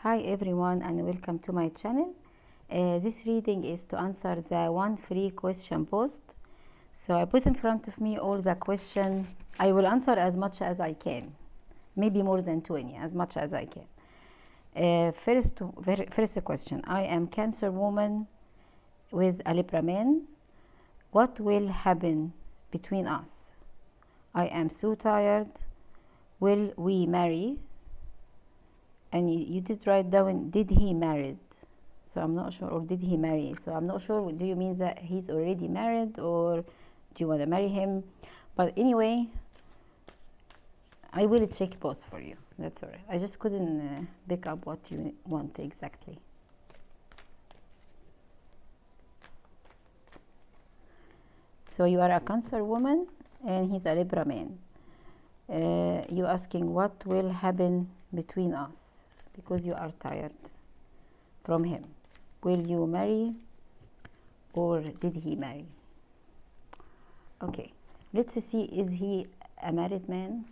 Hi everyone and welcome to my channel. This reading is to answer the one free question post. So I put in front of me all the question. I will answer as much as I can, maybe more than 20, as much as I can. First question. I am Cancer woman with a Libra man. What will happen between us? I am so tired. Will we marry? And you did write down, did he married? So I'm not sure, or did he marry? So I'm not sure, do you mean that he's already married, or do you want to marry him? But anyway, I will check both for you. That's all right. I just couldn't pick up what you want exactly. So you are a Cancer woman, and he's a Libra man. You asking what will happen between us? Because you are tired from him. Will you marry, or did he marry? Okay, let's see, is he a married man?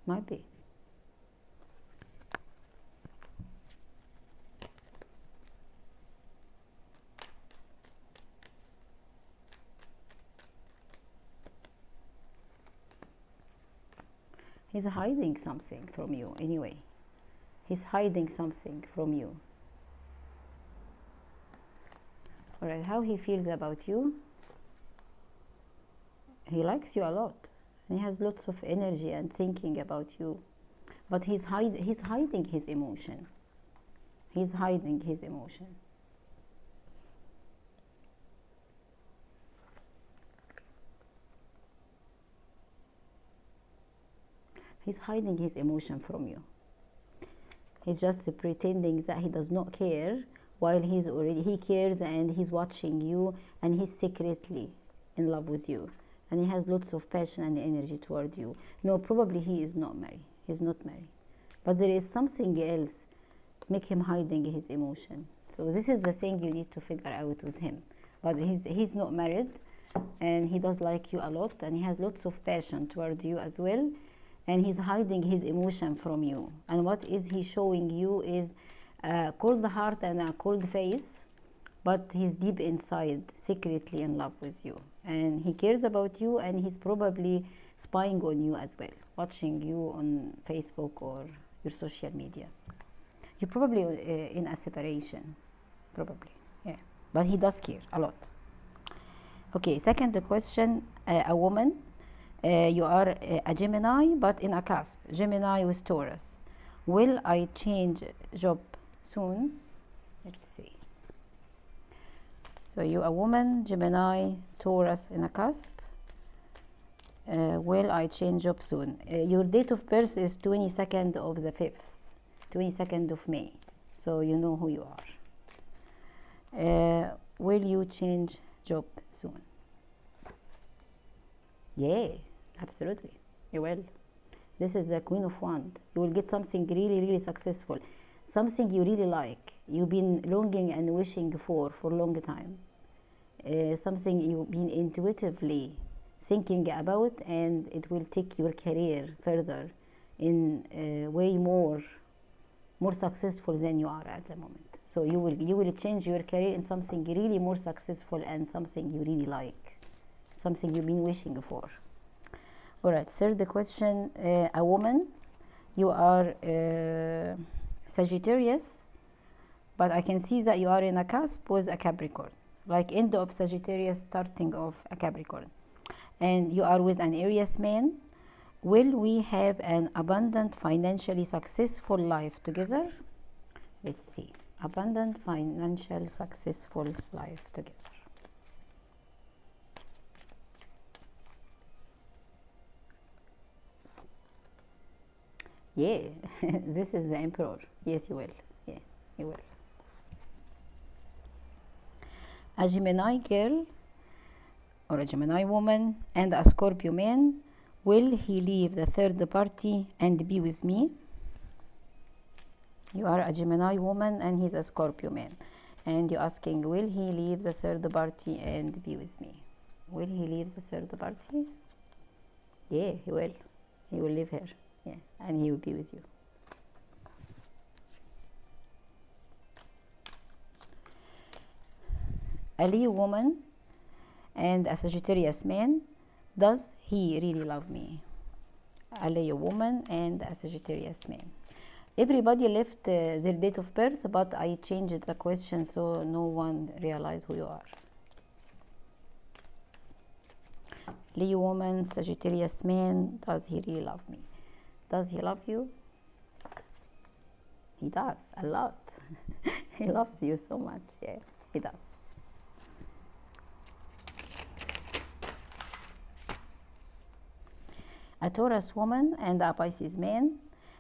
Might be. He's hiding something from you anyway. He's hiding something from you. All right, how he feels about you? He likes you a lot. He has lots of energy and thinking about you. But he's hiding his emotion. He's hiding his emotion. He's hiding his emotion from you. He's just pretending that he does not care, while he cares, and he's watching you, and he's secretly in love with you, and he has lots of passion and energy toward you. No, probably he is not married. He's not married, but there is something else make him hiding his emotion. So this is the thing you need to figure out with him. But he's not married, and he does like you a lot, and he has lots of passion toward you as well. And he's hiding his emotion from you. And what is he showing you is a cold heart and a cold face, but he's deep inside, secretly in love with you. And he cares about you, and he's probably spying on you as well, watching you on Facebook or your social media. You're probably in a separation, probably, yeah. But he does care a lot. Okay, second question, a woman. You are a Gemini, but in a cusp. Gemini with Taurus. Will I change job soon? Let's see. So you a woman, Gemini, Taurus in a cusp. Will I change job soon? Your date of birth is 22nd of the 5th, 22nd of May. So you know who you are. Will you change job soon? Yeah, absolutely, you will. This is the Queen of Wands. You will get something really, really successful, something you really like, you've been longing and wishing for a long time, something you've been intuitively thinking about, and it will take your career further in way more successful than you are at the moment. So you will change your career in something really more successful, and something you really like, something you've been wishing for. All right, third question, a woman. You are Sagittarius, but I can see that you are in a cusp with a Capricorn, like end of Sagittarius, starting of a Capricorn. And you are with an Aries man. Will we have an abundant, financially successful life together? Let's see. Abundant, financial, successful life together. Yeah, this is the Emperor. Yes, you will. Yeah, you will. A Gemini girl, or a Gemini woman, and a Scorpio man. Will he leave the third party and be with me? You are a Gemini woman, and he's a Scorpio man. And you're asking, will he leave the third party and be with me? Will he leave the third party? Yeah, he will. He will leave her. Yeah, and he will be with you. A Leo woman and a Sagittarius man. Does he really love me? A Leo woman and a Sagittarius man. Everybody left their date of birth, but I changed the question so no one realized who you are. Leo woman, Sagittarius man, does he really love me? Does he love you? He does, a lot. He loves you so much, yeah, he does. A Taurus woman and a Pisces man.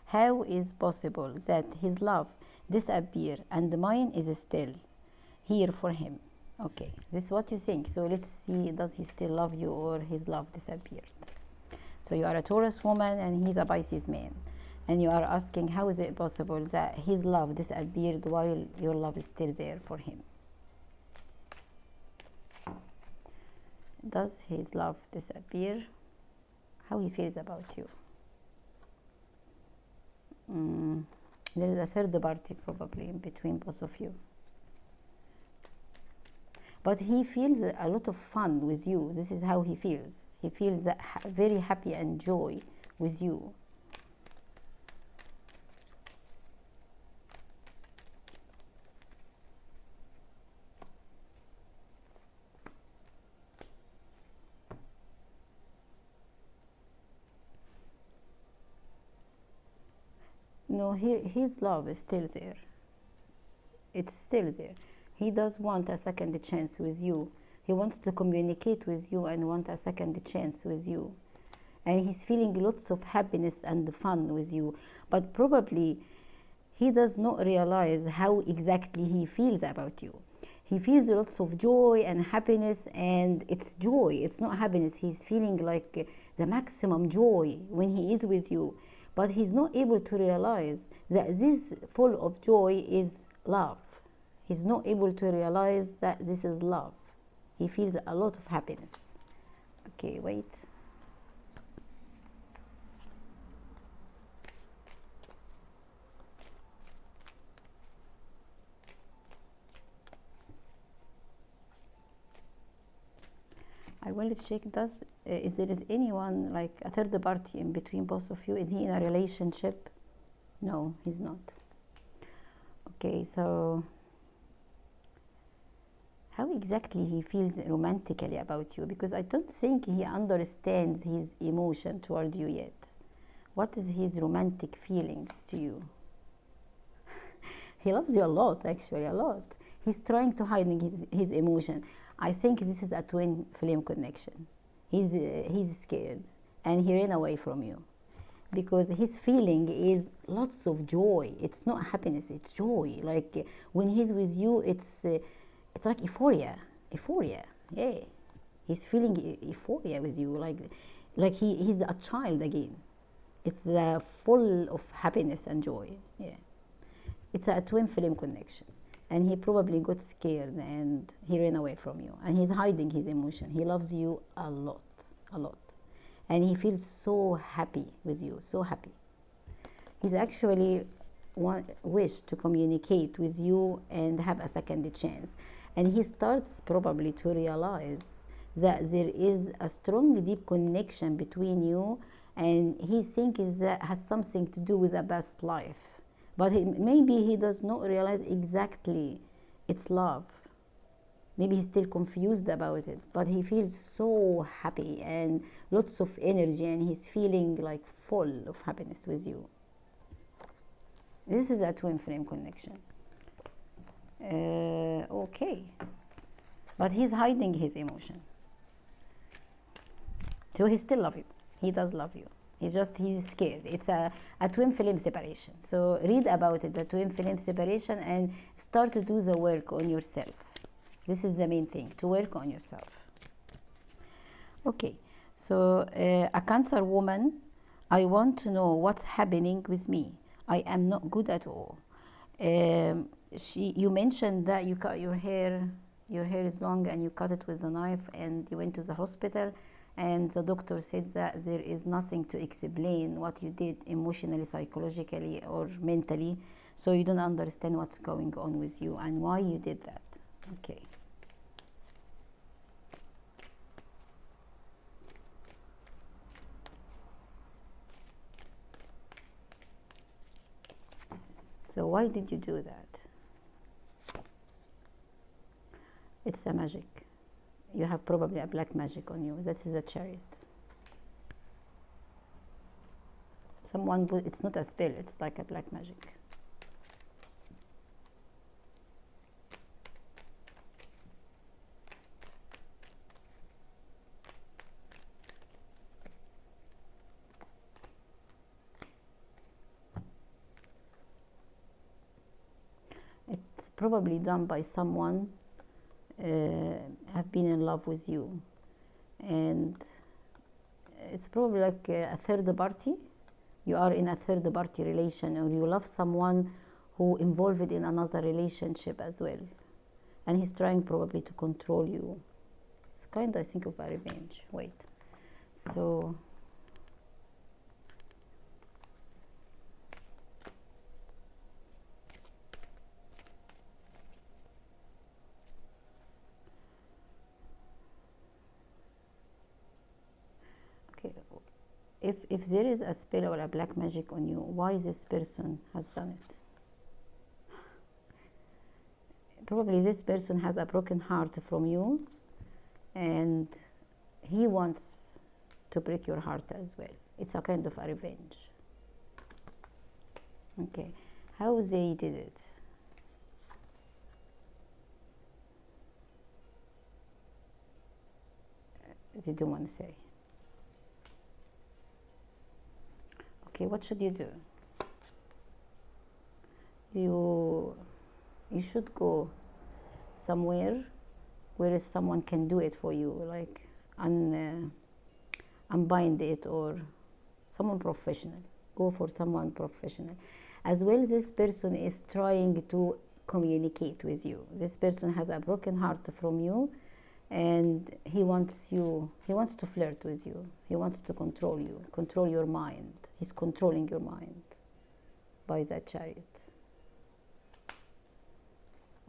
How is possible that his love disappear and mine is still here for him? Okay, this is what you think. So let's see, does he still love you or his love disappeared? So you are a Taurus woman and he's a Pisces man. And you are asking, how is it possible that his love disappeared while your love is still there for him? Does his love disappear? How he feels about you? There is a third party probably in between both of you. But he feels a lot of fun with you. This is how he feels. He feels very happy and joy with you. No, his love is still there. It's still there. He does want a second chance with you. He wants to communicate with you and want a second chance with you. And he's feeling lots of happiness and fun with you. But probably he does not realize how exactly he feels about you. He feels lots of joy and happiness, and it's joy, it's not happiness. He's feeling like the maximum joy when he is with you. But he's not able to realize that this full of joy is love. He's not able to realize that this is love. He feels a lot of happiness. Okay, wait. I will check, is there anyone, like a third party in between both of you? Is he in a relationship? No, he's not. Okay, so how exactly he feels romantically about you? Because I don't think he understands his emotion toward you yet. What is his romantic feelings to you? He loves you a lot, actually, a lot. He's trying to hide his emotion. I think this is a twin flame connection. He's scared and he ran away from you because his feeling is lots of joy. It's not happiness, it's joy. Like when he's with you, it's like euphoria. Yeah, he's feeling euphoria with you, like he's a child again. It's full of happiness and joy. Yeah, it's a twin flame connection. And he probably got scared and he ran away from you. And he's hiding his emotion. He loves you a lot, a lot. And he feels so happy with you, so happy. He's actually wish to communicate with you and have a second chance. And he starts probably to realize that there is a strong, deep connection between you, and he thinks that has something to do with a past life. But maybe he does not realize exactly it's love. Maybe he's still confused about it, but he feels so happy and lots of energy, and he's feeling like full of happiness with you. This is a twin flame connection. Okay. But he's hiding his emotion. So he still loves you. He does love you. He's scared. It's a twin flame separation. So read about it, the twin flame separation, and start to do the work on yourself. This is the main thing, to work on yourself. Okay, so a Cancer woman, I want to know what's happening with me. I am not good at all. You mentioned that you cut your hair is long and you cut it with a knife and you went to the hospital and the doctor said that there is nothing to explain what you did emotionally, psychologically, or mentally, so you don't understand what's going on with you and why you did that. Okay. So why did you do that? It's a magic. You have probably a black magic on you. That is a Chariot. It's not a spell, it's like a black magic. It's probably done by someone have been in love with you, and it's probably like a third party. You are in a third party relation, or you love someone who involved in another relationship as well, and he's trying probably to control you. It's kind of, I think, of a revenge. Wait, so if there is a spell or a black magic on you, why this person has done it? Probably this person has a broken heart from you, and he wants to break your heart as well. It's a kind of a revenge. Okay, how they did it? They don't want to say. Okay, what should you do? You should go somewhere where someone can do it for you, like unbind it, or someone professional. Go for someone professional. As well, this person is trying to communicate with you. This person has a broken heart from you, and he wants to flirt with you. He wants to control you, control your mind. He's controlling your mind by that Chariot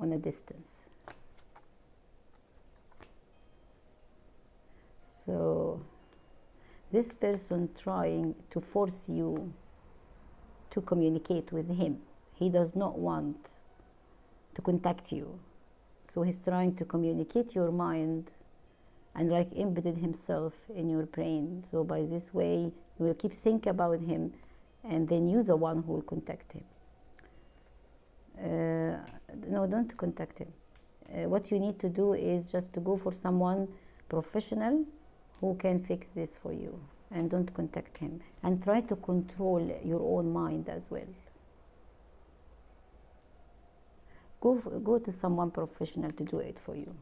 on a distance. So this person trying to force you to communicate with him. He does not want to contact you. So he's trying to communicate your mind and like embedded himself in your brain. So by this way, you will keep thinking about him, and then you're the one who will contact him. No, don't contact him. What you need to do is just to go for someone professional who can fix this for you, and don't contact him. And try to control your own mind as well. Go to someone professional to do it for you.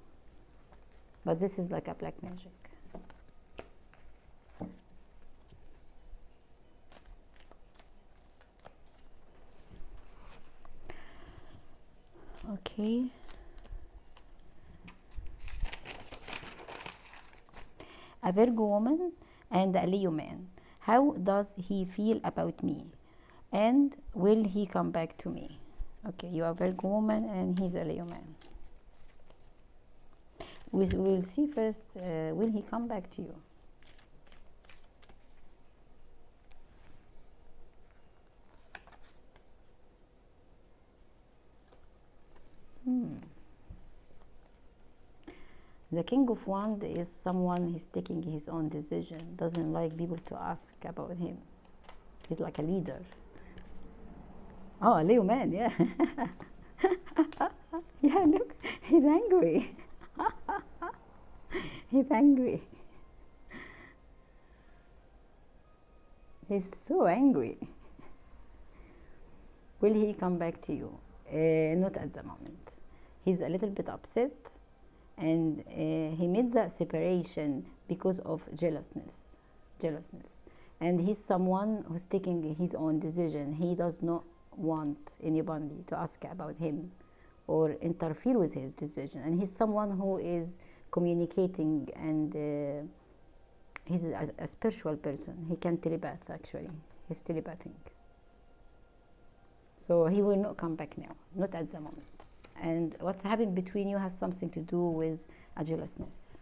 But this is like a black magic. Okay. A Virgo woman and a Leo man. How does he feel about me? And will he come back to me? Okay, you are a Virgo woman and he's a Leo man. We'll see first, will he come back to you? The King of Wands is someone he's taking his own decision, doesn't like people to ask about him. He's like a leader. Oh, a Leo man, yeah. Yeah, look, he's angry. He's angry. He's so angry. Will he come back to you? Not at the moment. He's a little bit upset, and he made that separation because of jealousness. And he's someone who's taking his own decision. He does not want anybody to ask about him or interfere with his decision. And he's someone who is communicating and he's a spiritual person. He can telepath, actually. He's telepathing. So he will not come back now, not at the moment. And what's happened between you has something to do with a jealousness.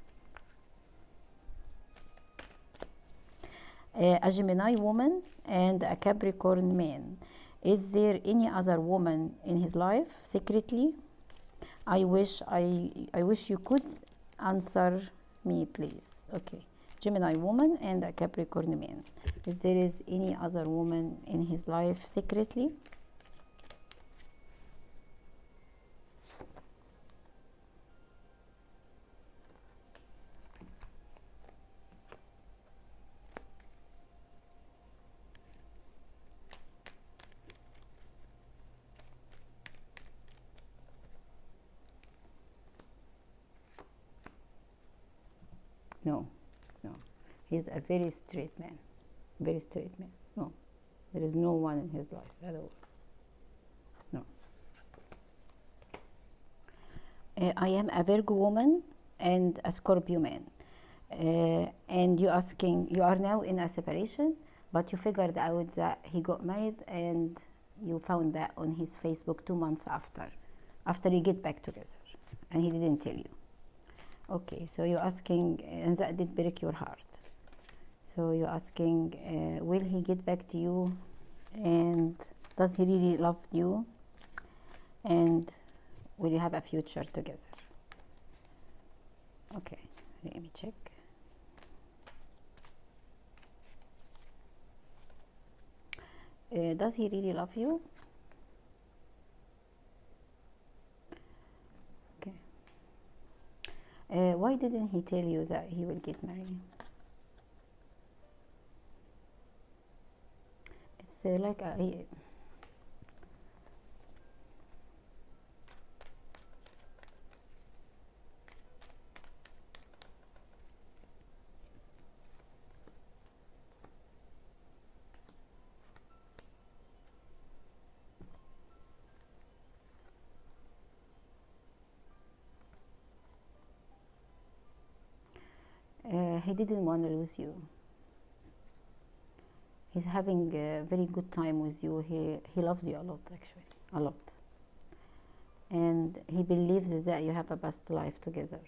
A Gemini woman and a Capricorn man. Is there any other woman in his life secretly? I wish you could answer me, please. Okay. Gemini woman and a Capricorn man. If there is any other woman in his life secretly? No, no. He's a very straight man. Very straight man. No. There is no one in his life at all. No. I am a Virgo woman and a Scorpio man. And you are now in a separation, but you figured out that he got married and you found that on his Facebook 2 months after you get back together, and he didn't tell you. Okay, so you're asking, and that did break your heart. So you're asking, will he get back to you, and does he really love you, and will you have a future together? Okay, let me check. Does he really love you? Okay. Why didn't he tell you that he will get married? It's like he didn't want to lose you. He's having a very good time with you. He loves you a lot, actually, a lot. And he believes that you have a best life together.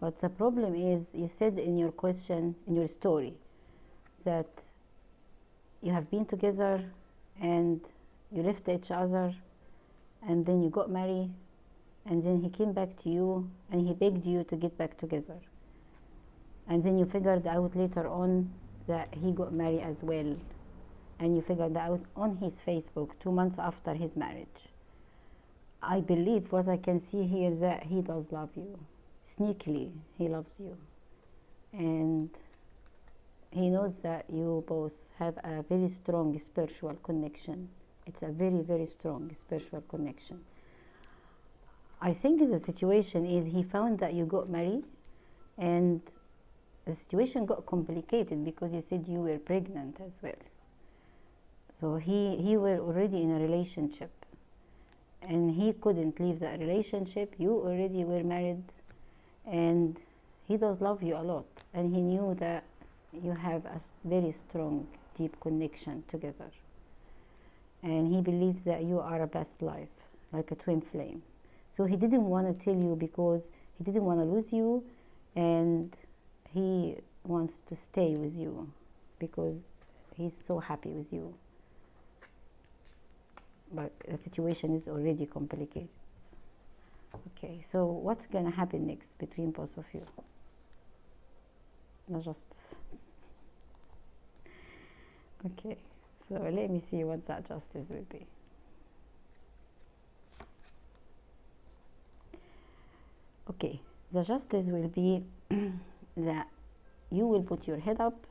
But the problem is, you said in your question, in your story, that you have been together and you left each other, and then you got married, and then he came back to you and he begged you to get back together. And then you figured out later on that he got married as well. And you figured out on his Facebook 2 months after his marriage. I believe what I can see here that he does love you. Sneakily, he loves you. And he knows that you both have a very strong spiritual connection. It's a very, very strong spiritual connection. I think the situation is he found that you got married, and the situation got complicated because you said you were pregnant as well. So he were already in a relationship, and he couldn't leave that relationship. You already were married, and he does love you a lot, and he knew that you have a very strong, deep connection together. And he believes that you are a best life, like a twin flame. So he didn't want to tell you because he didn't want to lose you, and he wants to stay with you because he's so happy with you. But the situation is already complicated. Okay, so what's going to happen next between both of you? The justice. Okay, so let me see what that justice will be. Okay, the justice will be that you will put your head up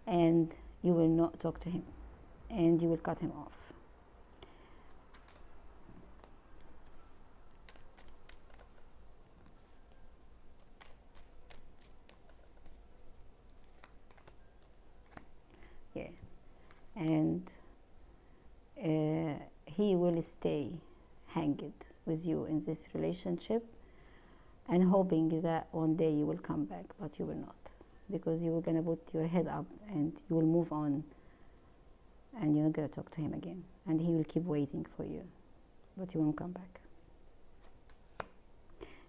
and you will not talk to him, and you will cut him off. Yeah, and he will stay hanged with you in this relationship, and hoping that one day you will come back, but you will not. because you were gonna put your head up and you will move on, and you're not gonna talk to him again, and he will keep waiting for you, but you won't come back.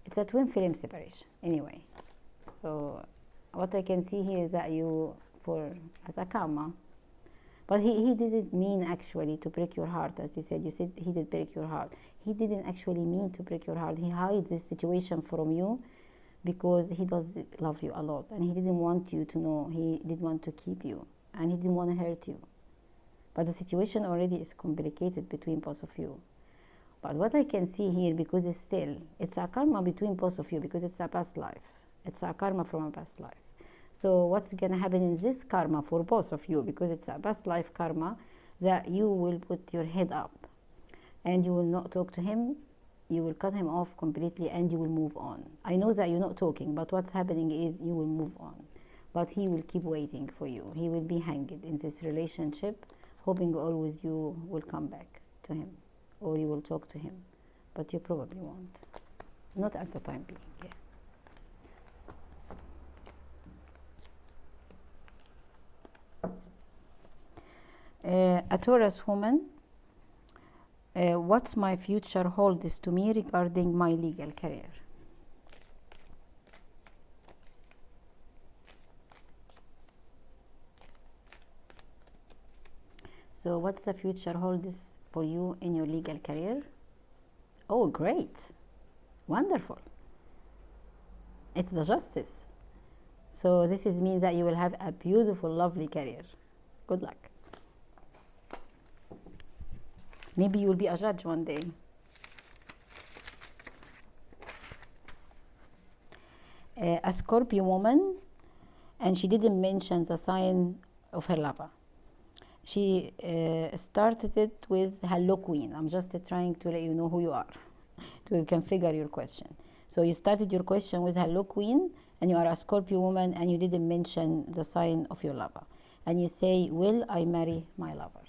It's a twin flame separation anyway. So what I can see here is that you, as a karma, but he didn't mean actually to break your heart. As you said he did break your heart. He didn't actually mean to break your heart. He hides this situation from you because he does love you a lot, and he didn't want you to know. He didn't want to keep you, and he didn't want to hurt you. But the situation already is complicated between both of you. But what I can see here, because it's a karma between both of you, because it's a past life. It's a karma from a past life. So what's going to happen in this karma for both of you, because it's a past life karma, that you will put your head up and you will not talk to him. You will cut him off completely and you will move on. I know that you're not talking, but what's happening is you will move on. But he will keep waiting for you. He will be hanged in this relationship, hoping always you will come back to him or you will talk to him. But you probably won't. Not at the time being, a Taurus woman, what's my future holds to me regarding my legal career? So what's the future holds for you in your legal career? Oh, great. Wonderful. It's the justice. So this means that you will have a beautiful, lovely career. Good luck. Maybe you will be a judge one day. A Scorpio woman, and she didn't mention the sign of her lover. She started it with hello queen. I'm just trying to let you know who you are, so you can figure your question. So you started your question with hello queen, and you are a Scorpio woman, and you didn't mention the sign of your lover. And you say, will I marry my lover?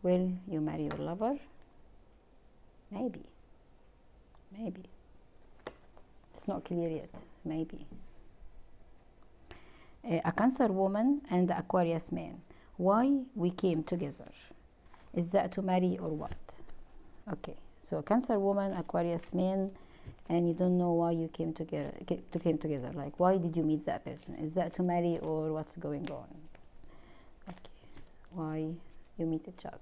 Will you marry your lover? Maybe. Maybe. It's not clear yet. Maybe. A Cancer woman and the Aquarius man. Why we came together? Is that to marry or what? Okay. So a Cancer woman, Aquarius man, and you don't know why you came together. Like, why did you meet that person? Is that to marry or what's going on? Okay. Why you meet each other?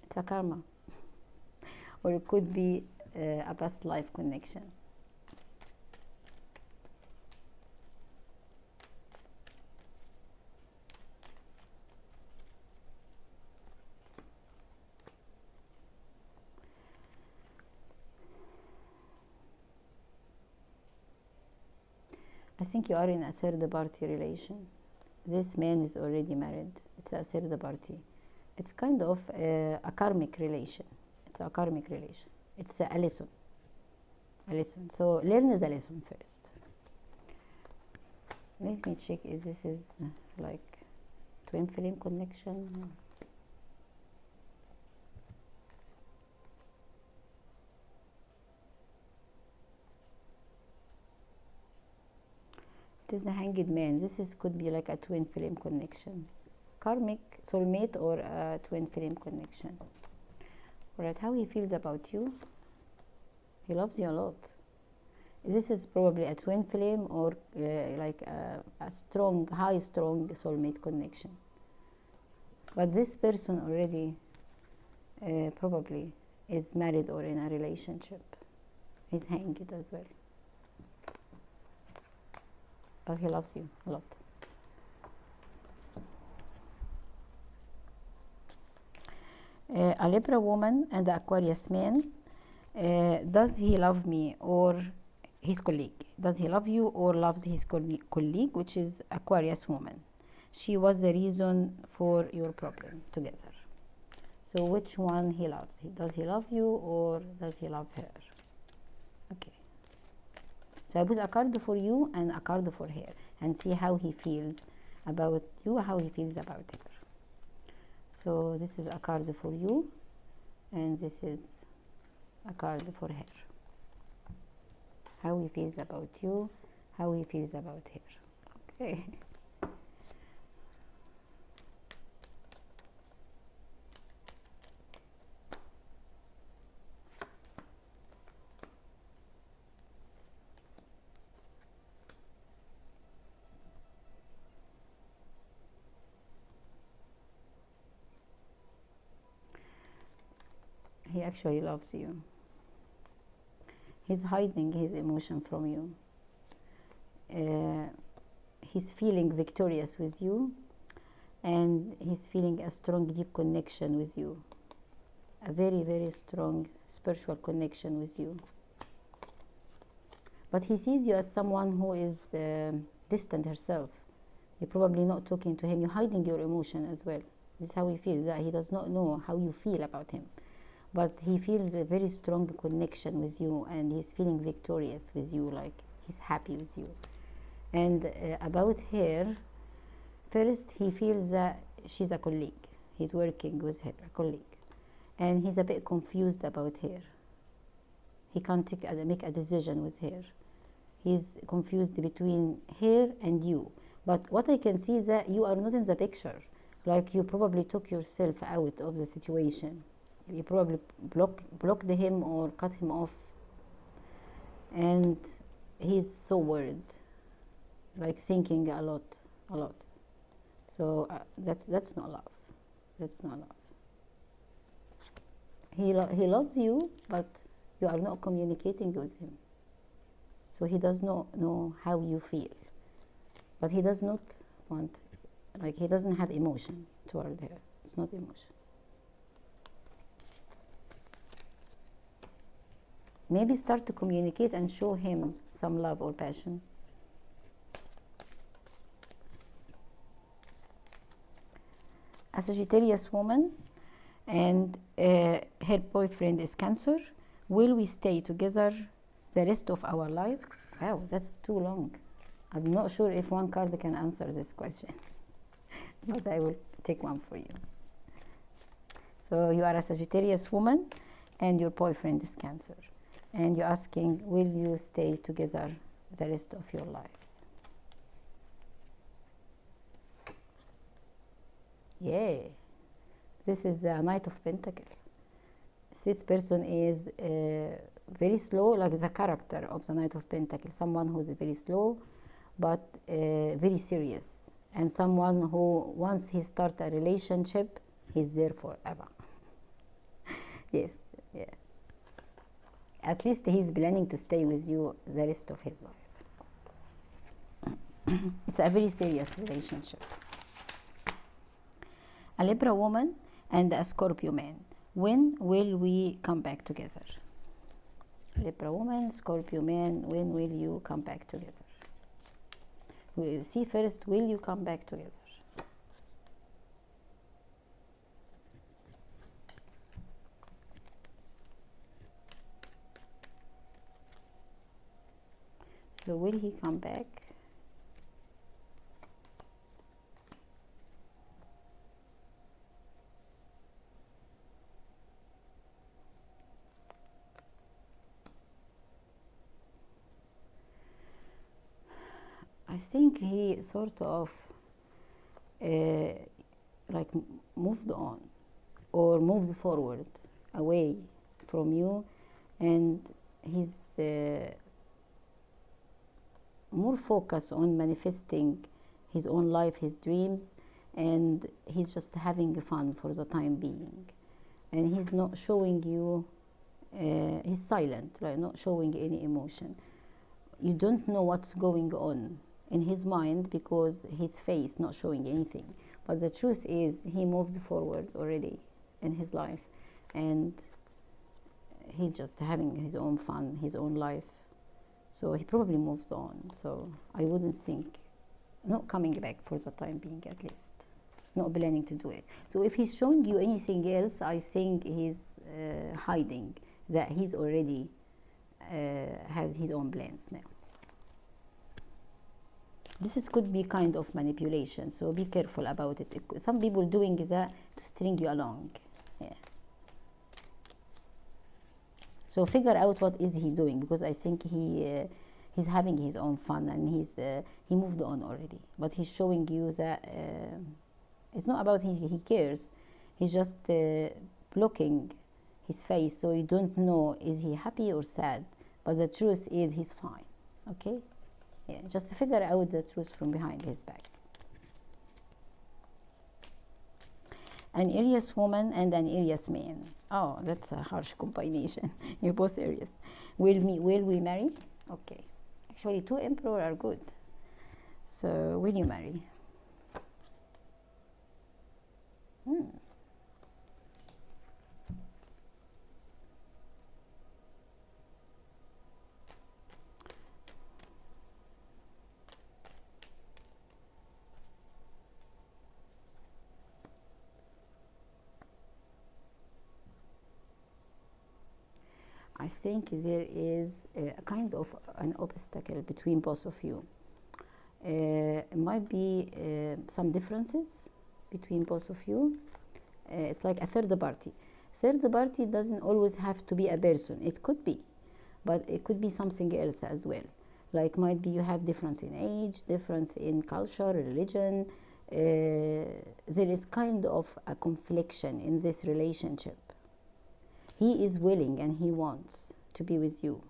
It's a karma. Or it could be a past life connection. I think you are in a third party relation. This man is already married. It's a third party. It's kind of a karmic relation. It's a karmic relation. It's a lesson. A lesson. So learn the lesson first. Let me check if this is like twin flame connection. It is the hanged man. This could be like a twin flame connection. Karmic soulmate or a twin flame connection. Alright, how he feels about you? He loves you a lot. This is probably a twin flame or like a strong, strong soulmate connection. But this person already probably is married or in a relationship. He's hanged as well. But he loves you a lot. A Libra woman and the Aquarius man. Does he love me or his colleague? Does he love you or loves his colleague, which is Aquarius woman? She was the reason for your problem together. So which one he loves? Does he love you or does he love her? Okay. So I put a card for you and a card for her and see how he feels about you, how he feels about her. So this is a card for you and this is a card for her. How he feels about you, how he feels about her. Okay. He actually loves you. He's hiding his emotion from you. He's feeling victorious with you, and he's feeling a strong, deep connection with you. A very, very strong spiritual connection with you. But he sees you as someone who is distant herself. You're probably not talking to him. You're hiding your emotion as well. This is how he feels, that he does not know how you feel about him. But he feels a very strong connection with you, and he's feeling victorious with you, like he's happy with you. And about her, first he feels that she's a colleague. He's working with her, a colleague. And he's a bit confused about her. He can't make a decision with her. He's confused between her and you. But what I can see is that you are not in the picture. Like you probably took yourself out of the situation. You probably blocked him or cut him off, and he's so worried, like thinking a lot. So that's not love. That's not love. He loves you, but you are not communicating with him. So he does not know how you feel, but he does not want, like he doesn't have emotion toward her. It's not emotion. Maybe start to communicate and show him some love or passion. A Sagittarius woman, and her boyfriend is Cancer. Will we stay together the rest of our lives? Wow, that's too long. I'm not sure if one card can answer this question, but I will take one for you. So you are a Sagittarius woman, and your boyfriend is Cancer. And you're asking, will you stay together the rest of your lives? Yeah, this is the Knight of Pentacles. This person is very slow, like the character of the Knight of Pentacles. Someone who's very slow, but very serious. And someone who, once he starts a relationship, he's there forever. Yes, yeah. At least he's planning to stay with you the rest of his life. It's a very serious relationship. A Libra woman and a Scorpio man. When will we come back together? Libra woman, Scorpio man, when will you come back together? We will see first, will you come back together? So will he come back? I think he sort of like moved on or moved forward away from you, and he's more focused on manifesting his own life, his dreams, and he's just having fun for the time being. And he's not showing you, he's silent, like not showing any emotion. You don't know what's going on in his mind because his face not showing anything. But the truth is he moved forward already in his life, and he's just having his own fun, his own life. So he probably moved on. So I wouldn't think, not coming back for the time being at least, not planning to do it. So if he's showing you anything else, I think he's hiding that he's already has his own plans now. This could be kind of manipulation, so be careful about it. Some people doing that to string you along. Yeah. So figure out what is he doing, because I think he's having his own fun, and he moved on already. But he's showing you that it's not about he cares. He's just blocking his face, so you don't know is he happy or sad. But the truth is he's fine. Okay, yeah, just figure out the truth from behind his back. An Aries woman and an Aries man. Oh, that's a harsh combination. You're both Aries. Will we marry? Okay. Actually, 2 Emperor are good. So, will you marry? I think there is a kind of an obstacle between both of you. It might be some differences between both of you. It's like a third party. Third party doesn't always have to be a person. It could be, but it could be something else as well. Like might be you have difference in age, difference in culture, religion. There is kind of a confliction in this relationship. He is willing and he wants to be with you.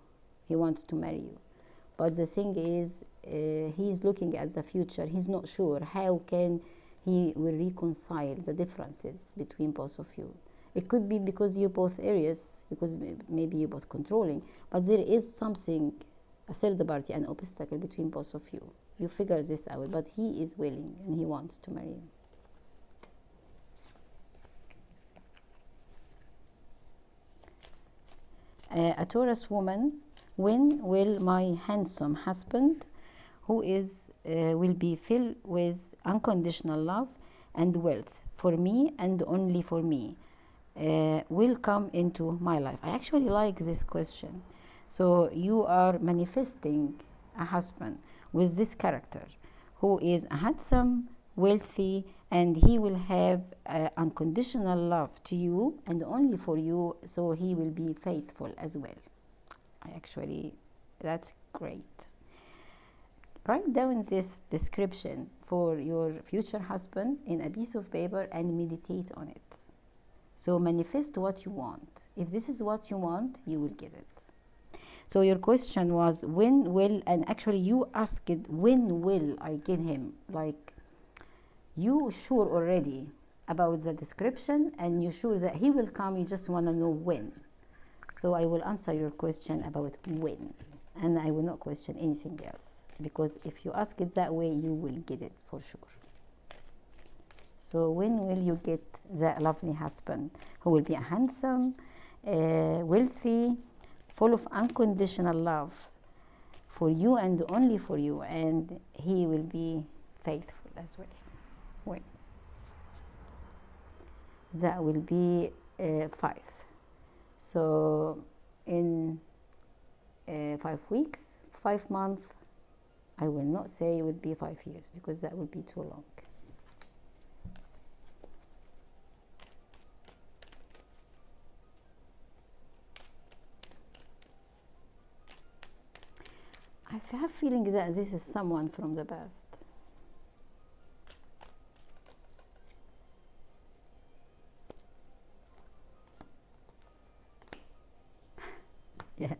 He wants to marry you. But the thing is, he's looking at the future. He's not sure how can he will reconcile the differences between both of you. It could be because you're both Aries, because maybe you're both controlling. But there is something, a third party, an obstacle between both of you. You figure this out, but he is willing and he wants to marry you. A Taurus woman, when will my handsome husband, who is will be filled with unconditional love and wealth for me and only for me, will come into my life? I actually like this question. So you are manifesting a husband with this character who is handsome, wealthy, and he will have unconditional love to you and only for you, so he will be faithful as well. That's great. Write down this description for your future husband in a piece of paper and meditate on it. So manifest what you want. If this is what you want, you will get it. So your question was, when will, and actually you asked it, when will I get him? Like, you sure already about the description and you sure that he will come, you just want to know when. So I will answer your question about when, and I will not question anything else, because if you ask it that way, you will get it for sure. So when will you get the lovely husband who will be handsome, wealthy, full of unconditional love for you and only for you, and he will be faithful as well? When? That will be 5. So in 5 weeks, 5 months, I will not say it will be 5 years, because that would be too long. I have a feeling that this is someone from the past. Yeah.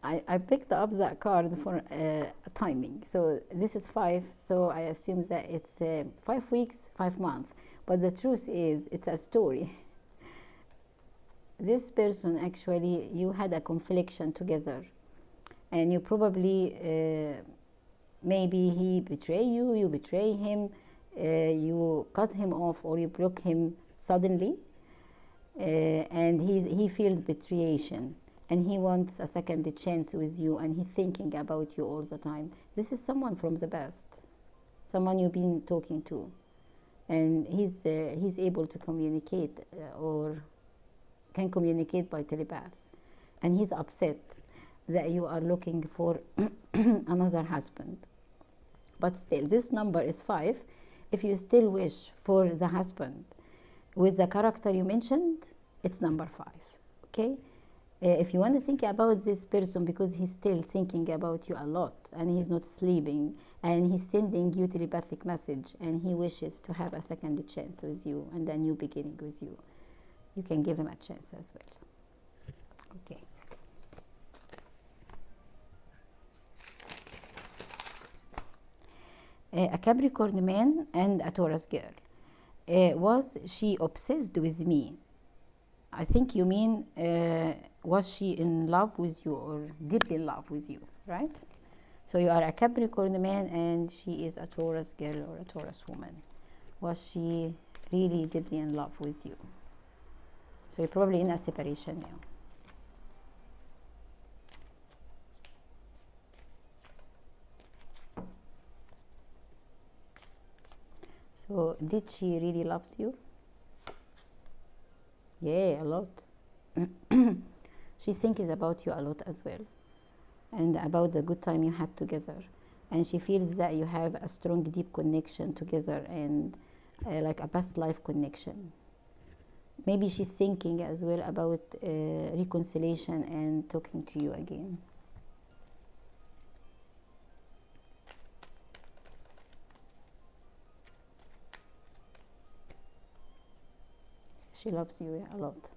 I picked up that card for timing. So this is 5, so I assume that it's 5 weeks, 5 months. But the truth is, it's a story. This person, actually, you had a confliction together. And you probably, maybe he betray you, you betray him, you cut him off or you block him suddenly. And he feels betrayal, and he wants a second chance with you, and he's thinking about you all the time. This is someone from the past, someone you've been talking to, and he's able to communicate or can communicate by telepath, and he's upset that you are looking for another husband. But still, this number is 5. If you still wish for the husband with the character you mentioned, It's number 5. Okay. If you want to think about this person, because he's still thinking about you a lot and he's not sleeping and he's sending you telepathic message and he wishes to have a second chance with you and a new beginning with you, you can give him a chance as well. Okay. A Capricorn man and a Taurus girl. Was she obsessed with me? I think you mean, was she in love with you or deeply in love with you, right? So you are a Capricorn man and she is a Taurus girl or a Taurus woman. Was she really deeply in love with you? So you're probably in a separation now. So did she really love you? Yeah, a lot. She thinks about you a lot as well, and about the good time you had together, and she feels that you have a strong deep connection together and like a past life connection. Maybe she's thinking as well about reconciliation and talking to you again. She loves you a lot.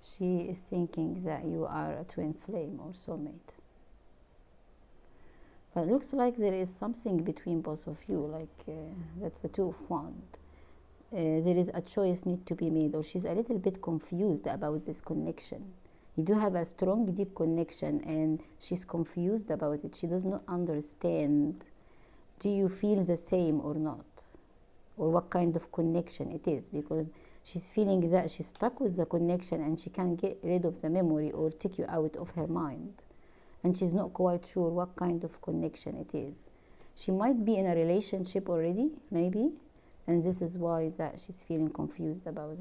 She is thinking that you are a twin flame or soulmate. But it looks like there is something between both of you, like that's the Two of Wands. There is a choice need to be made, or she's a little bit confused about this connection. You do have a strong, deep connection, and she's confused about it. She does not understand. Do you feel the same or not? Or what kind of connection it is? Because she's feeling that she's stuck with the connection and she can't get rid of the memory or take you out of her mind. And she's not quite sure what kind of connection it is. She might be in a relationship already, maybe, and this is why that she's feeling confused about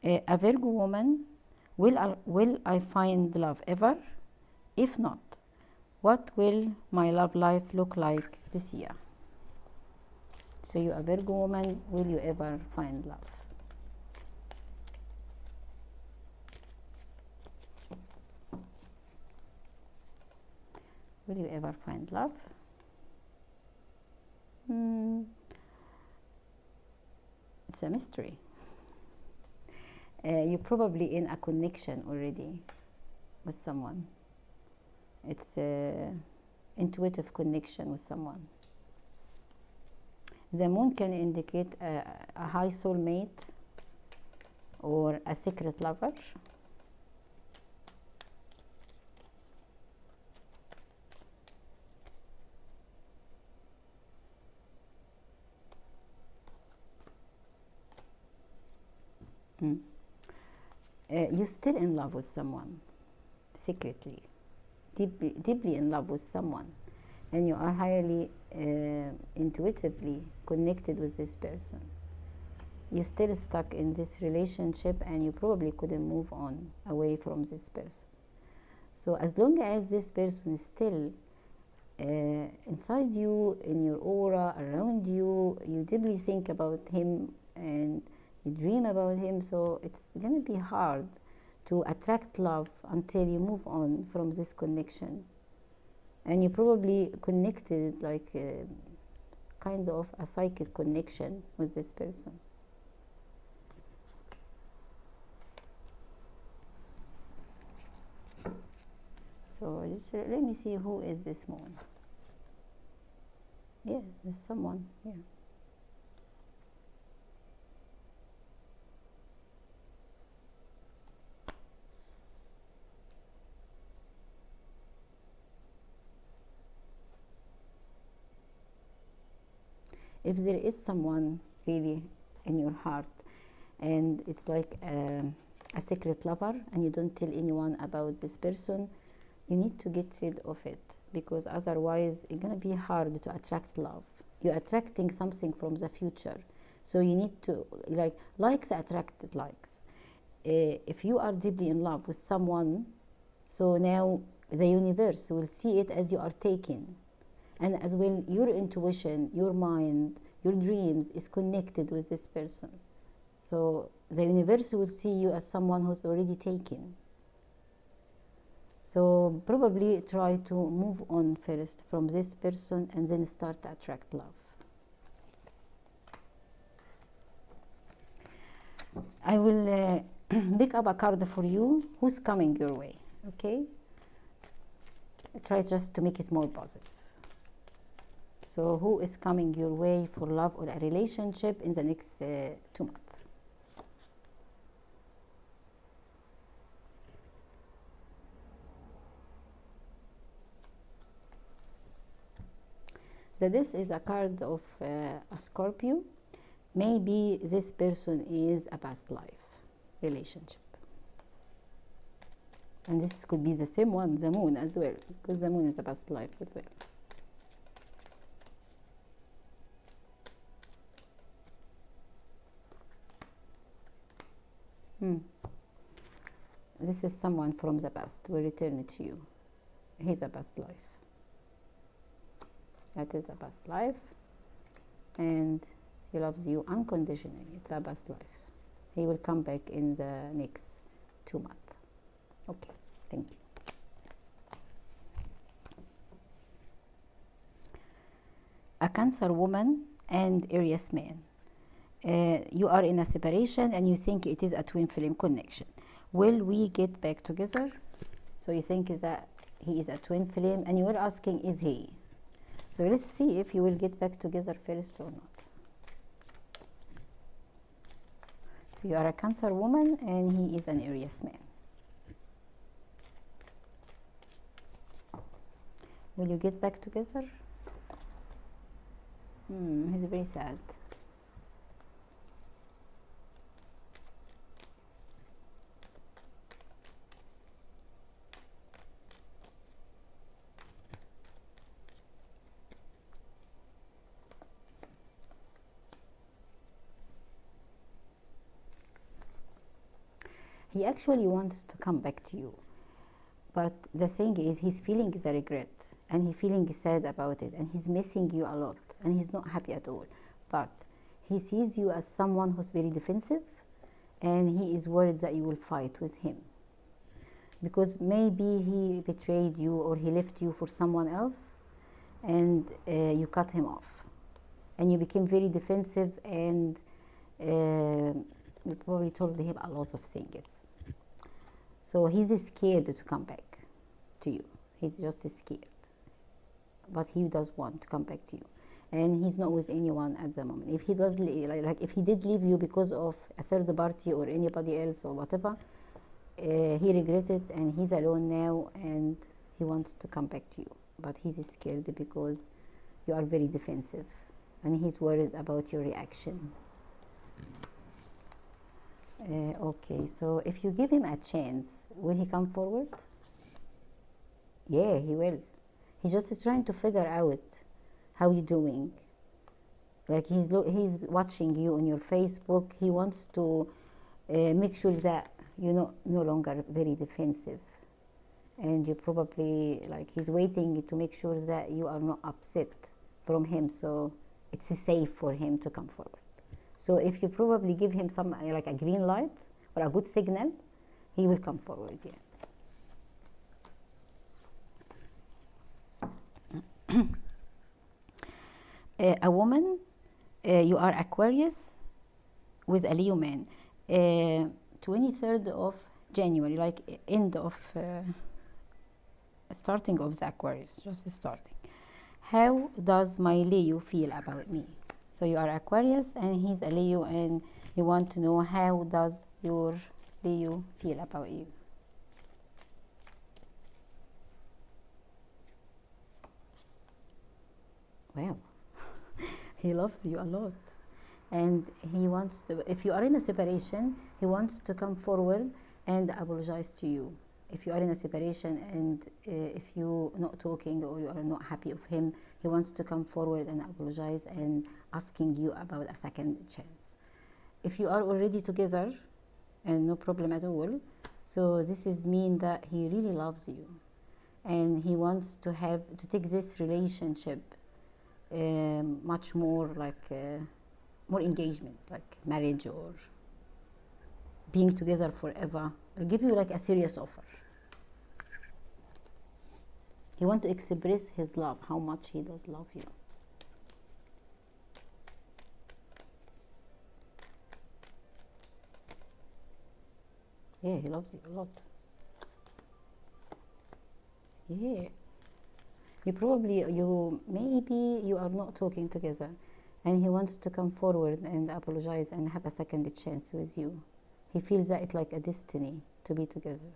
it. A Virgo woman, will I find love ever? If not, what will my love life look like this year? So you, a Virgo woman, will you ever find love? Will you ever find love? It's a mystery. You're probably in a connection already with someone. It's an intuitive connection with someone. The moon can indicate a high soulmate or a secret lover. You're still in love with someone, secretly, deeply in love with someone, and you are highly intuitively connected with this person. You're still stuck in this relationship and you probably couldn't move on away from this person. So as long as this person is still inside you, in your aura, around you, you deeply think about him and you dream about him, so it's going to be hard to attract love until you move on from this connection. And you probably connected like kind of a psychic connection with this person. So just let me see, who is this moon? Yeah, there's someone, yeah. If there is someone really in your heart and it's like a secret lover and you don't tell anyone about this person, you need to get rid of it, because otherwise it's going to be hard to attract love. You're attracting something from the future, so you need to, like, likes attract likes. If you are deeply in love with someone, so now The universe will see it as you are taken. And as well, your intuition, your mind, your dreams is connected with this person. So the universe will see you as someone who's already taken. So probably try to move on first from this person and then start to attract love. I will pick up a card for you who's coming your way, okay? Try just to make it more positive. So who is coming your way for love or a relationship in the next 2 months? So this is a card of a Scorpio. Maybe this person is a past life relationship. And this could be the same one, the moon as well, because the moon is a past life as well. This is someone from the past will return to you. He's a past life. That is a past life. And he loves you unconditionally. It's a past life. He will come back in the next 2 months. Okay, thank you. A Cancer woman and Aries man. You are in a separation and you think it is a twin flame connection. Will we get back together? So you think that he is a twin flame and you are asking, is he? So let's see if you will get back together first or not. So you are a Cancer woman and he is an Aries man. Will you get back together? He's very sad. He actually wants to come back to you. But the thing is, he's feeling the regret and he's feeling sad about it and he's missing you a lot and he's not happy at all. But he sees you as someone who's very defensive and he is worried that you will fight with him. Because maybe he betrayed you or he left you for someone else and you cut him off. And you became very defensive and you probably told him a lot of things. So he's scared to come back to you. He's just scared. But he does want to come back to you. And he's not with anyone at the moment. If he does, like if he did leave you because of a third party or anybody else or whatever, he regretted and he's alone now and he wants to come back to you. But he's scared because you are very defensive and he's worried about your reaction. Okay, so if you give him a chance, will he come forward? Yeah, he will. He's just trying to figure out how you're doing. Like he's watching you on your Facebook. He wants to make sure that you're no longer very defensive. And you probably, like, he's waiting to make sure that you are not upset from him. So it's safe for him to come forward. So if you probably give him some, like a green light or a good signal, he will come forward, yeah. A woman, you are Aquarius with a Leo man. 23rd of January, like end of, starting of the Aquarius, just starting. How does my Leo feel about me? So you are Aquarius and he's a Leo and you want to know how does your Leo feel about you. Wow, he loves you a lot. And he wants to, if you are in a separation, he wants to come forward and apologize to you. If you are in a separation and if you're not talking or you are not happy of him, he wants to come forward and apologize and asking you about a second chance. If you are already together and no problem at all, so this is mean that he really loves you and he wants to take this relationship much more like more engagement, like marriage or being together forever. I'll give you like a serious offer. He wants to express his love, how much he does love you. Yeah, he loves you a lot. Yeah. Maybe you are not talking together, and he wants to come forward and apologize and have a second chance with you. He feels that it's like a destiny to be together.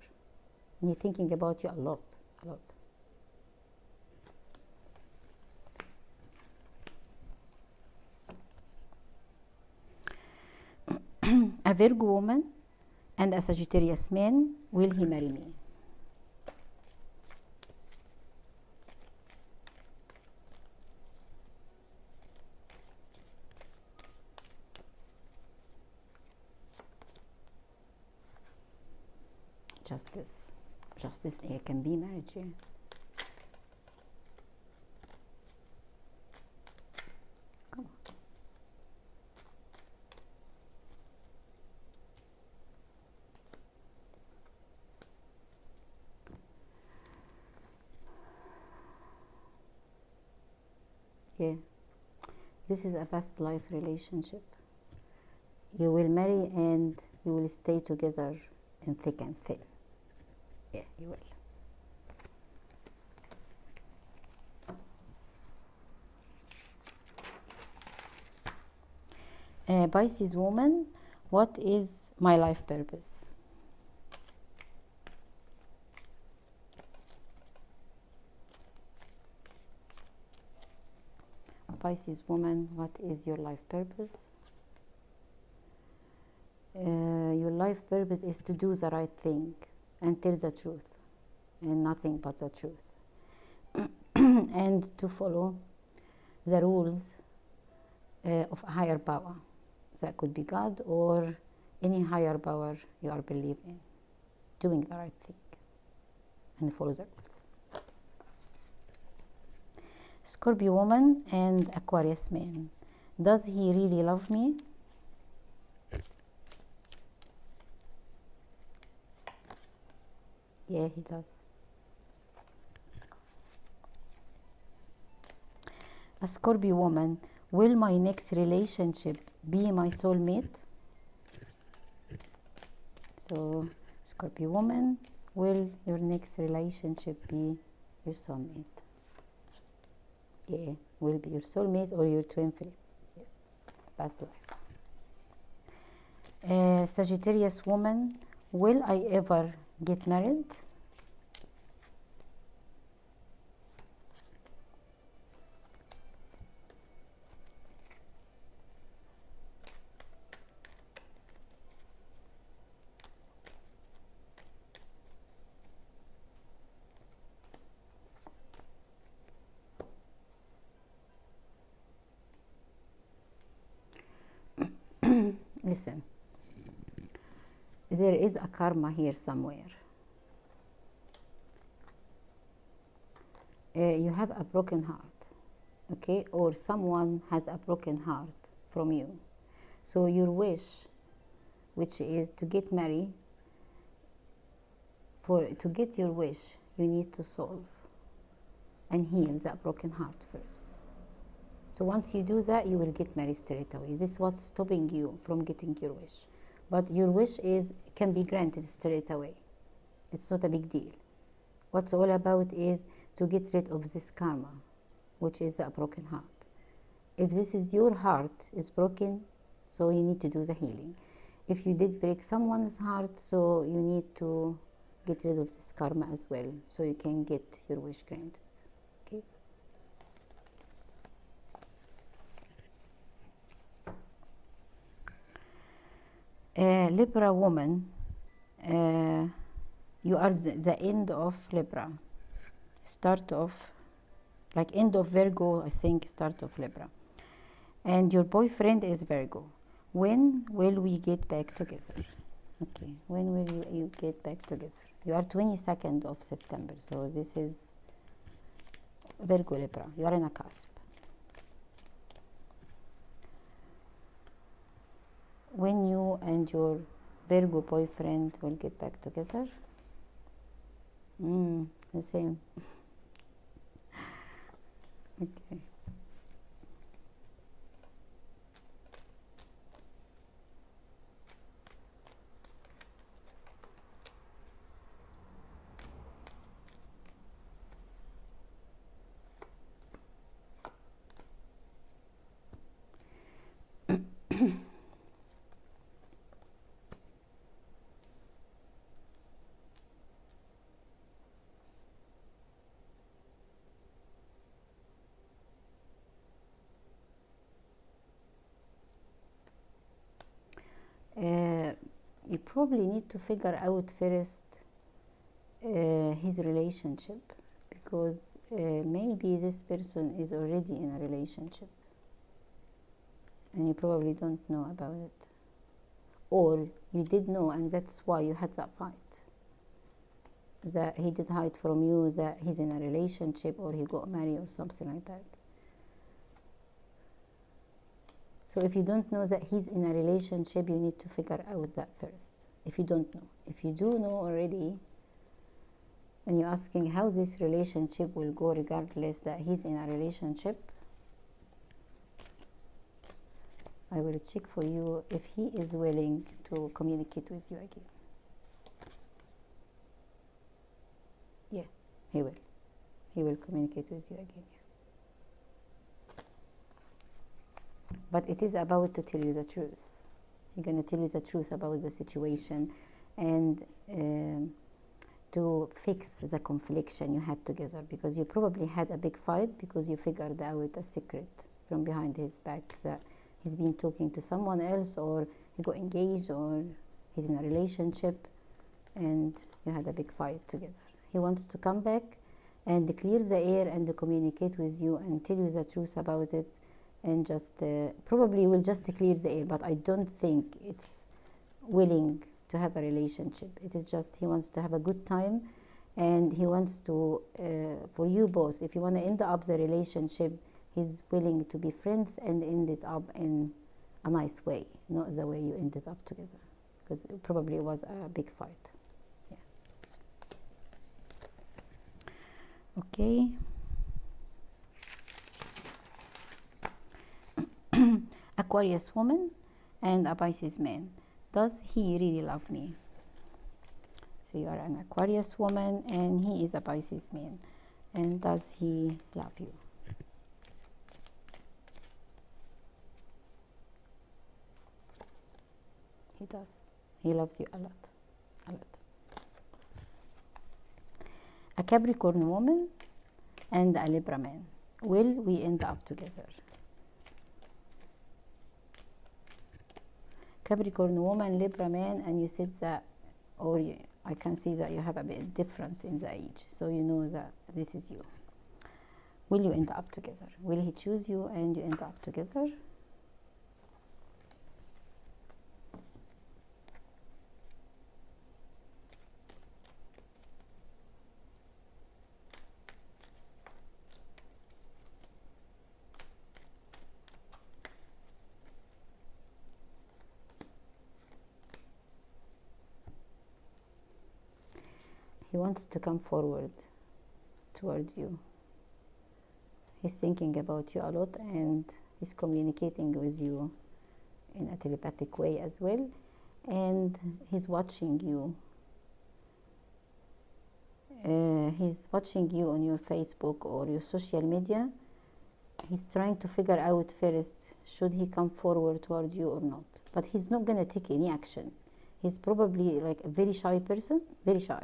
And he's thinking about you a lot, a lot. A Virgo woman and a Sagittarius man, will he marry me? Justice. Justice, it can be marriage, yeah. Come on. Yeah. This is a past life relationship. You will marry and you will stay together in thick and thin. Yeah, you will. Pisces woman, what is my life purpose? Pisces woman, what is your life purpose? Your life purpose is to do the right thing and tell the truth and nothing but the truth, and to follow the rules of a higher power. That could be God or any higher power you are believe in, doing the right thing and follow the rules. Scorpio woman and Aquarius man, does he really love me? Yeah, he does. A Scorpio woman, will my next relationship be my soulmate? So, Scorpio woman, will your next relationship be your soulmate? Yeah, will be your soulmate or your twin flame. Yes, past life. Sagittarius woman, will I ever get married? Listen, there is a karma here somewhere. You have a broken heart, okay, or someone has a broken heart from you. So your wish, which is to get married, to get your wish, you need to solve and heal that broken heart first. So once you do that, you will get married straight away. This is what's stopping you from getting your wish. But your wish can be granted straight away. It's not a big deal. What's all about is to get rid of this karma, which is a broken heart. If this is your heart is broken, so you need to do the healing. If you did break someone's heart, so you need to get rid of this karma as well, so you can get your wish granted. Okay. Libra woman, you are the end of Libra, start of, like end of Virgo, I think, start of Libra. And your boyfriend is Virgo. When will we get back together? Okay, when will you get back together? You are 22nd of September, so this is Virgo Libra. You are in a cusp. When you and your Virgo boyfriend will get back together? The same. Okay. You probably need to figure out first his relationship, because maybe this person is already in a relationship and you probably don't know about it, or you did know and that's why you had that fight, that he did hide from you that he's in a relationship or he got married or something like that. So if you don't know that he's in a relationship, you need to figure out that first. If you don't know. If you do know already, and you're asking how this relationship will go regardless that he's in a relationship, I will check for you if he is willing to communicate with you again. Yeah, he will. He will communicate with you again. But it is about to tell you the truth. He's going to tell you the truth about the situation and to fix the confliction you had together, because you probably had a big fight because you figured out a secret from behind his back that he's been talking to someone else, or he got engaged, or he's in a relationship, and you had a big fight together. He wants to come back and clear the air and to communicate with you and tell you the truth about it, and just probably will just clear the air, but I don't think it's willing to have a relationship. It is just he wants to have a good time, and he wants to, for you both, if you want to end up the relationship, he's willing to be friends and end it up in a nice way, not the way you ended up together, because it probably was a big fight. Yeah. Okay. Aquarius woman and a Pisces man. Does he really love me? So you are an Aquarius woman and he is a Pisces man. And does he love you? He does. He loves you a lot. A lot. A Capricorn woman and a Libra man. Will we end up together? Capricorn woman, Libra man, and you said that, or I can see that you have a bit difference in the age, so you know that this is you. Will you end up together? Will he choose you and you end up together? He wants to come forward toward you. He's thinking about you a lot and he's communicating with you in a telepathic way as well. And he's watching you. He's watching you on your Facebook or your social media. He's trying to figure out first, should he come forward toward you or not. But he's not going to take any action. He's probably like a very shy person, very shy.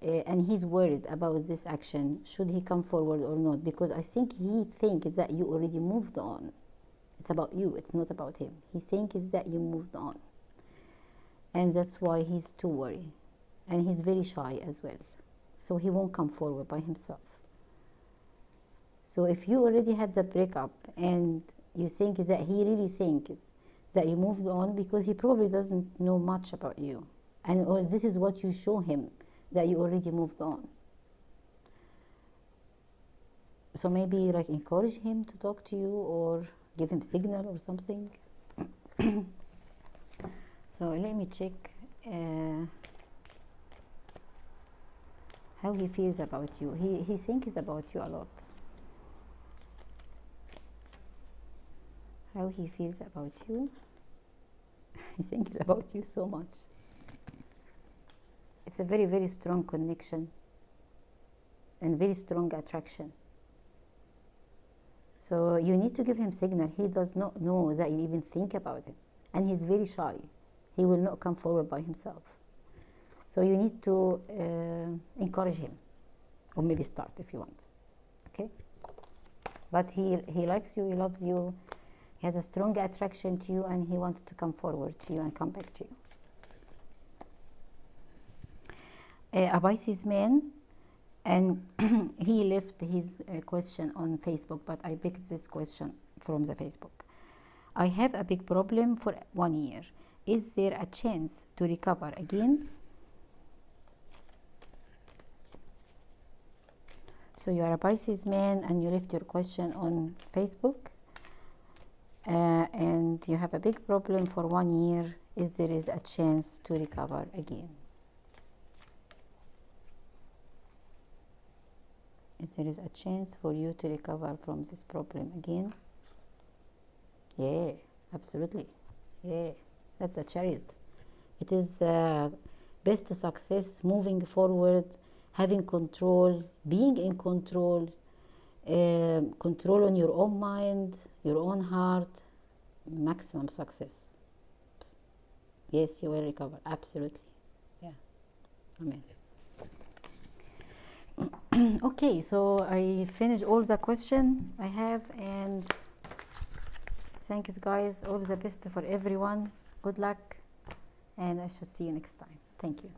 And he's worried about this action, should he come forward or not, because I think he thinks that you already moved on. It's about you, it's not about him. He thinks that you moved on, and that's why he's too worried, and he's very shy as well, so he won't come forward by himself. So if you already had the breakup and you think that he really thinks that you moved on, because he probably doesn't know much about you, and or this is what you show him. that you already moved on. So maybe like encourage him to talk to you or give him signal or something. So let me check how he feels about you. He thinks about you a lot. How he feels about you. He thinks about you so much. It's a very, very strong connection and very strong attraction. So you need to give him signal. He does not know that you even think about him. And he's very shy. He will not come forward by himself. So you need to encourage him. Or maybe start if you want. Okay? But he likes you, he loves you. He has a strong attraction to you and he wants to come forward to you and come back to you. A Pisces man, and he left his question on Facebook, but I picked this question from the Facebook. I have a big problem for 1 year. Is there a chance to recover again? So you are a Pisces man and you left your question on Facebook. And you have a big problem for 1 year. Is there is a chance to recover again? If there is a chance for you to recover from this problem again? Yeah, absolutely. Yeah, that's a Chariot. It is best success, moving forward, having control, being in control, control on your own mind, your own heart, maximum success. Yes, you will recover, absolutely. Yeah, amen. Okay, so I finished all the question I have, and thanks guys, all the best for everyone. Good luck, and I should see you next time. Thank you.